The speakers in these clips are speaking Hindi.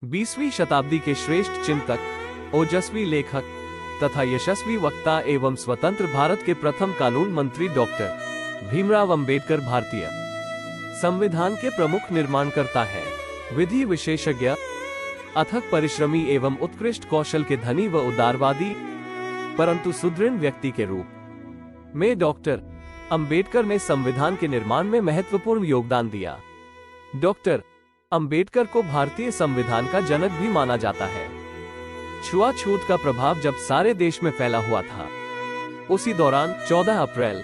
20वीं शताब्दी के श्रेष्ठ चिंतक, ओजस्वी लेखक तथा यशस्वी वक्ता एवं स्वतंत्र भारत के प्रथम कानून मंत्री डॉक्टर भीमराव अंबेडकर भारतीय संविधान के प्रमुख निर्माणकर्ता हैं। विधि विशेषज्ञ, अथक परिश्रमी एवं उत्कृष्ट कौशल के धनी व उदारवादी परंतु सुदृढ़ व्यक्ति के रूप में डॉक्टर अंबेडकर ने संविधान के निर्माण में महत्वपूर्ण योगदान दिया। डॉक्टर अंबेडकर को भारतीय संविधान का जनक भी माना जाता है। छुआछूत का प्रभाव जब सारे देश में फैला हुआ था, उसी दौरान 14 अप्रैल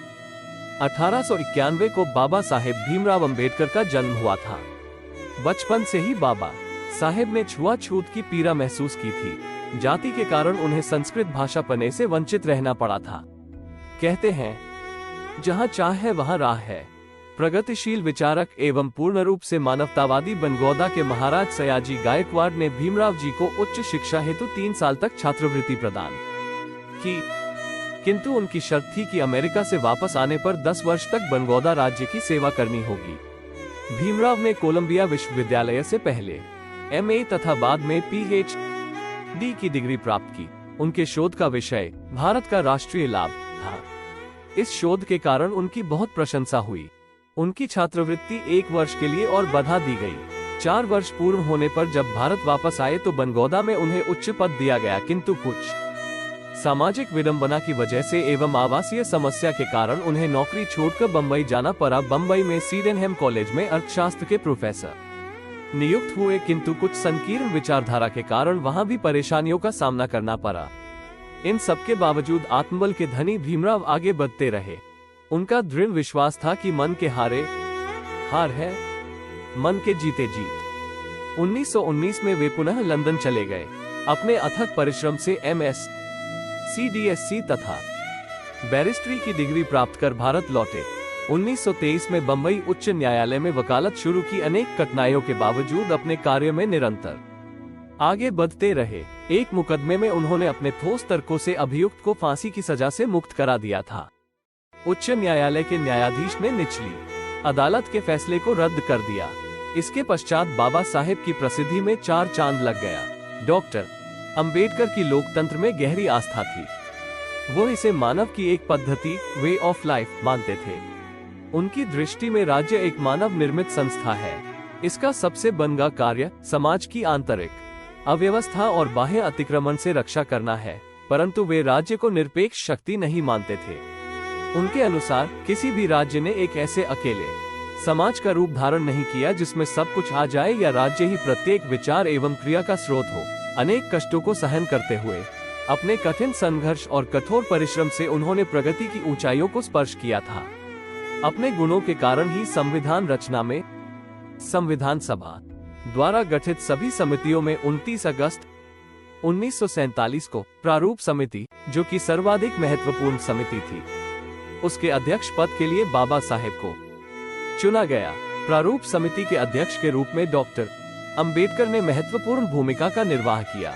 1891 को बाबा साहेब भीमराव अंबेडकर का जन्म हुआ था। बचपन से ही बाबा साहेब ने छुआछूत की पीड़ा महसूस की थी। जाति के कारण उन्हें संस्कृत भाषा पढ़ने से वंचित रहना पड़ा था। कहते हैं, जहां चाह है वहां राह है। प्रगतिशील विचारक एवं पूर्ण रूप से मानवतावादी बनगौदा के महाराज सयाजी गायकवाड़ ने भीमराव जी को उच्च शिक्षा हेतु 3 साल तक छात्रवृत्ति प्रदान की, किंतु उनकी शर्त थी कि अमेरिका से वापस आने पर 10 वर्ष तक बनगौदा राज्य की सेवा करनी होगी। भीमराव ने कोलंबिया विश्वविद्यालय से पहले MA तथा बाद में PhD की डिग्री प्राप्त की। उनके शोध का विषय भारत का राष्ट्रीय लाभ था। इस शोध के कारण उनकी बहुत प्रशंसा हुई। उनकी छात्रवृत्ति 1 वर्ष के लिए और बढ़ा दी गई। 4 वर्ष पूर्ण होने पर जब भारत वापस आए तो बनगौदा में उन्हें उच्च पद दिया गया, किंतु कुछ सामाजिक विडंबना की वजह से एवं आवासीय समस्या के कारण उन्हें नौकरी छोड़कर बंबई जाना पड़ा। बंबई में सीडेनहम कॉलेज में अर्थशास्त्र के प्रोफेसर नियुक्त हुए, किंतु कुछ संकीर्ण विचारधारा के कारण वहां भी परेशानियों का सामना करना पड़ा। इन सबके बावजूद आत्मबल के धनी भीमराव आगे बढ़ते रहे। उनका दृढ़ विश्वास था कि मन के हारे हार है, मन के जीते जीत। 1919 में वे पुनः लंदन चले गए। अपने अथक परिश्रम से MS, CDSC तथा बैरिस्ट्री की डिग्री प्राप्त कर भारत लौटे। 1923 में बंबई उच्च न्यायालय में वकालत शुरू की। अनेक कठिनाइयों के बावजूद अपने कार्य में निरंतर आगे बढ़ते रहे। एक मुकदमे में उन्होंने अपने ठोस तर्कों से अभियुक्त को फांसी की सजा से मुक्त करा दिया था। उच्च न्यायालय के न्यायाधीश ने निचली अदालत के फैसले को रद्द कर दिया। इसके पश्चात बाबा साहेब की प्रसिद्धि में 4 चांद लग गया। डॉक्टर अंबेडकर की लोकतंत्र में गहरी आस्था थी। वो इसे मानव की एक पद्धति, वे ऑफ लाइफ मानते थे। उनकी दृष्टि में राज्य एक मानव निर्मित संस्था है। इसका सबसे बनगा कार्य समाज की आंतरिक अव्यवस्था और बाह्य अतिक्रमण से रक्षा करना है, परंतु वे राज्य को निरपेक्ष शक्ति नहीं मानते थे। उनके अनुसार किसी भी राज्य ने एक ऐसे अकेले समाज का रूप धारण नहीं किया जिसमें सब कुछ आ जाए, या राज्य ही प्रत्येक विचार एवं क्रिया का स्रोत हो। अनेक कष्टों को सहन करते हुए अपने कठिन संघर्ष और कठोर परिश्रम से उन्होंने प्रगति की ऊंचाइयों को स्पर्श किया था। अपने गुणों के कारण ही संविधान रचना में संविधान सभा द्वारा गठित सभी समितियों में 29 अगस्त 1947 को प्रारूप समिति, जो कि सर्वाधिक महत्वपूर्ण समिति थी, उसके अध्यक्ष पद के लिए बाबा साहेब को चुना गया। प्रारूप समिति के अध्यक्ष के रूप में डॉक्टर अंबेडकर ने महत्वपूर्ण भूमिका का निर्वाह किया।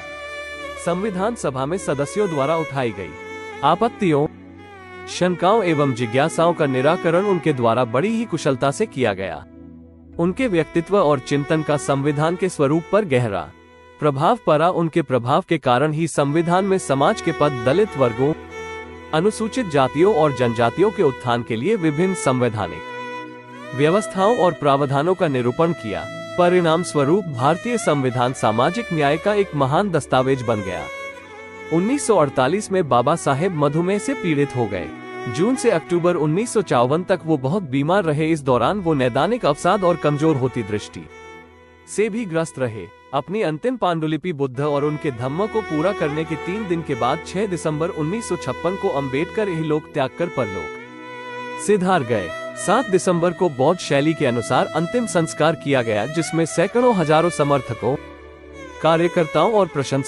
संविधान सभा में सदस्यों द्वारा उठाई गई आपत्तियों, शंकाओं एवं जिज्ञासाओं का निराकरण उनके द्वारा बड़ी ही कुशलता से किया गया। उनके व्यक्तित्व और चिंतन का संविधान के स्वरूप पर गहरा प्रभाव पड़ा। उनके प्रभाव के कारण ही संविधान में समाज के पद, दलित वर्गों, अनुसूचित जातियों और जनजातियों के उत्थान के लिए विभिन्न संवैधानिक व्यवस्थाओं और प्रावधानों का निरूपण किया। परिणाम स्वरूप भारतीय संविधान सामाजिक न्याय का एक महान दस्तावेज बन गया। 1948 में बाबा साहेब मधुमेह से पीड़ित हो गए। जून से अक्टूबर 1954 तक वो बहुत बीमार रहे। इस दौरान वो नैदानिक अवसाद और कमजोर होती दृष्टि से भी ग्रस्त रहे। अपनी अंतिम पांडुलिपि बुद्ध और उनके धम्म को पूरा करने के 3 दिन के बाद 6 दिसंबर 1956 को अंबेडकर इहलोक त्याग कर परलोक सिधार गए। 7 दिसंबर को बौद्ध शैली के अनुसार अंतिम संस्कार किया गया, जिसमें सैकड़ों हजारों समर्थकों, कार्यकर्ताओं और प्रशंसकों